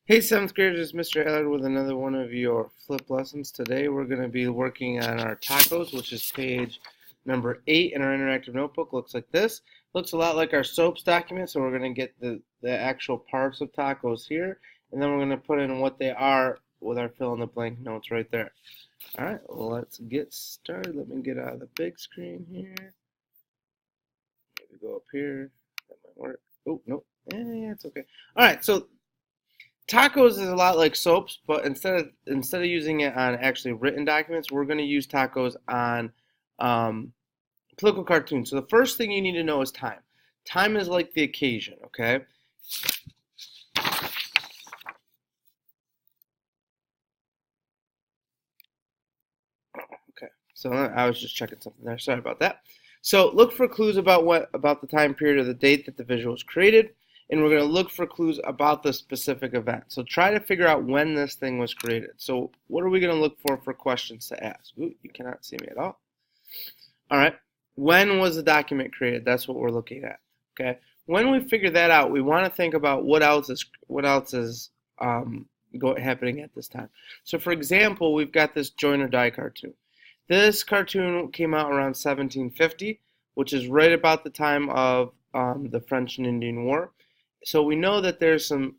Hey, 7th graders, Mr. Allard with another one of your flip lessons. Today we're going to be working on our tacos, which is page number 8 in our interactive notebook. Looks like this. Looks a lot like our soaps document, so we're going to get the actual parts of tacos here, and then we're going to put in what they are with our fill-in-the-blank notes right there. All right, well, let's get started. Let me get out of the big screen here. Maybe go up here. That might work. Oh, no. Yeah, it's okay. All right, so tacos is a lot like soaps, but instead of using it on actually written documents, we're going to use tacos on um, political cartoons. So the first thing you need to know is time. Time is like the occasion, okay? Okay. So I was just checking something there. Sorry about that. So look for clues about the time period or the date that the visual was created, and we're going to look for clues about the specific event. So try to figure out when this thing was created. So what are we going to look for questions to ask? Ooh, you cannot see me at all. All right. When was the document created? That's what we're looking at. Okay. When we figure that out, we want to think about what else is happening at this time. So, for example, we've got this Join or Die cartoon. This cartoon came out around 1750, which is right about the time of the French and Indian War. So we know that there's some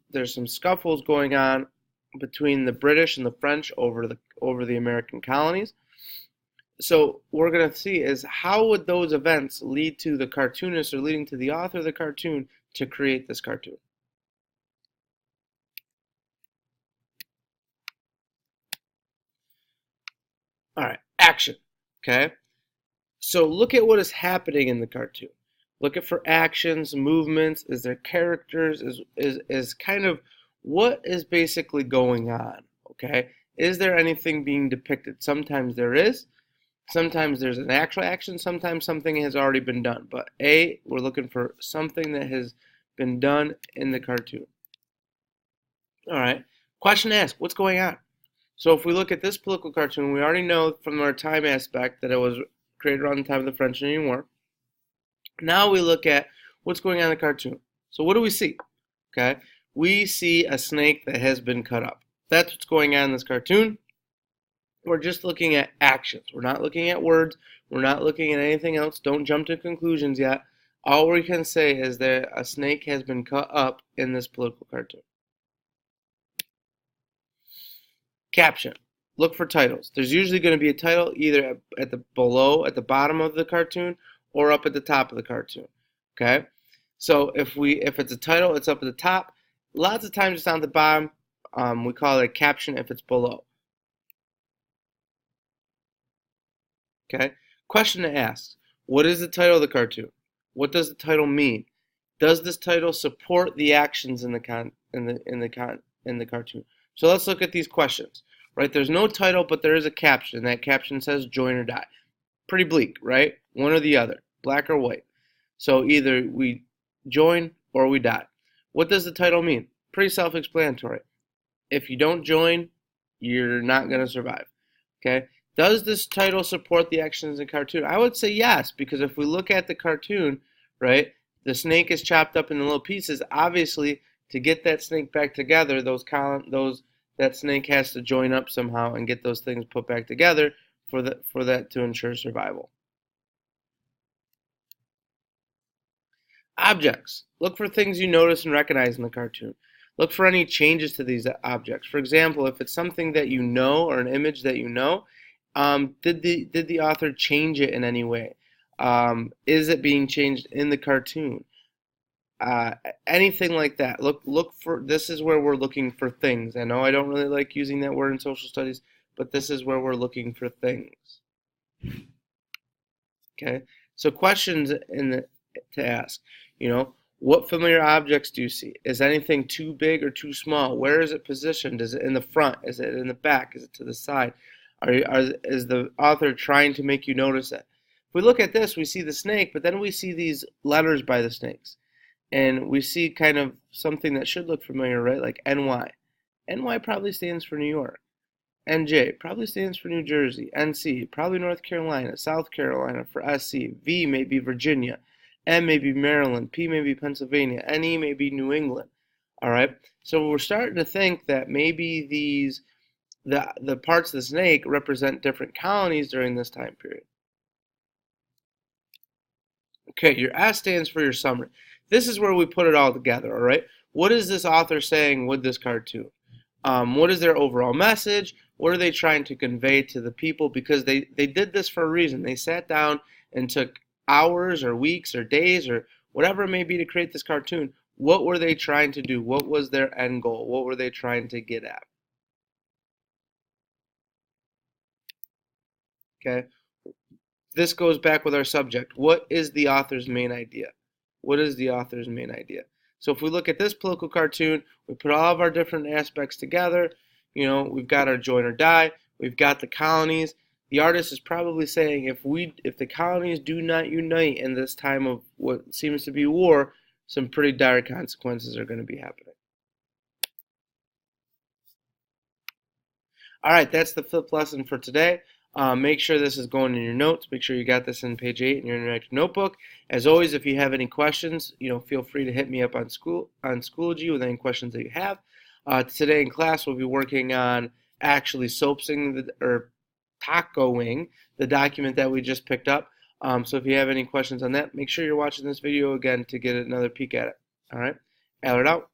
scuffles going on between the British and the French over the American colonies. So what we're going to see is how would those events lead to the cartoonist or leading to the author of the cartoon to create this cartoon. All right, action. Okay, so look at what is happening in the cartoon. Look at for actions, movements. Is there characters? Is kind of what is basically going on? Okay, is there anything being depicted? Sometimes there is. Sometimes there's an actual action, sometimes something has already been done. But A, we're looking for something that has been done in the cartoon. All right. Question to ask, what's going on? So if we look at this political cartoon, we already know from our time aspect that it was created around the time of the French and Indian War. Now we look at what's going on in the cartoon. So what do we see? Okay. We see a snake that has been cut up. That's what's going on in this cartoon. We're just looking at actions. We're not looking at words. We're not looking at anything else. Don't jump to conclusions yet. All we can say is that a snake has been cut up in this political cartoon. Caption. Look for titles. There's usually going to be a title either at the bottom of the cartoon, or up at the top of the cartoon. Okay? So if it's a title, it's up at the top. Lots of times it's on the bottom. We call it a caption if it's below. Okay? Question to ask. What is the title of the cartoon? What does the title mean? Does this title support the actions in the cartoon? So let's look at these questions. Right? There's no title, but there is a caption. That caption says join or die. Pretty bleak, right? One or the other, black or white. So either we join or we die. What does the title mean? Pretty self-explanatory. If you don't join, you're not going to survive. Okay? Does this title support the actions in the cartoon? I would say yes, because if we look at the cartoon, right, the snake is chopped up into little pieces. Obviously, to get that snake back together, that snake has to join up somehow and get those things put back together for that to ensure survival. Objects. Look for things you notice and recognize in the cartoon. Look for any changes to these objects. For example, if it's something that you know or an image that you know, did the author change it in any way? Is it being changed in the cartoon? Anything like that. Look for. This is where we're looking for things. I know I don't really like using that word in social studies, but this is where we're looking for things. Okay. So questions to ask. What familiar objects do you see? Is anything too big or too small? Where is it positioned? Is it in the front? Is it in the back? Is it to the side? Is the author trying to make you notice it? If we look at this, we see the snake, but then we see these letters by the snakes. And we see kind of something that should look familiar, right? Like NY. NY probably stands for New York. NJ probably stands for New Jersey. NC probably North Carolina. South Carolina for SC. V may be Virginia. M may be Maryland. P may be Pennsylvania. NE may be New England. All right. So we're starting to think that maybe the parts of the snake represent different colonies during this time period. Okay, your S stands for your summary. This is where we put it all together, all right? What is this author saying with this cartoon? What is their overall message? What are they trying to convey to the people? Because they did this for a reason. They sat down and took hours or weeks or days or whatever it may be to create this cartoon. What were they trying to do? What was their end goal? What were they trying to get at? Okay, this goes back with our subject. What is the author's main idea? What is the author's main idea? So if we look at this political cartoon, we put all of our different aspects together. You know, we've got our join or die. We've got the colonies. The artist is probably saying if the colonies do not unite in this time of what seems to be war, some pretty dire consequences are going to be happening. All right, that's the fifth lesson for today. Make sure this is going in your notes. Make sure you got this in page 8 in your interactive notebook. As always, if you have any questions, feel free to hit me up on Schoology with any questions that you have. Today in class, we'll be working on actually soapsing or tacoing the document that we just picked up. So if you have any questions on that, make sure you're watching this video again to get another peek at it. All right, Allard out.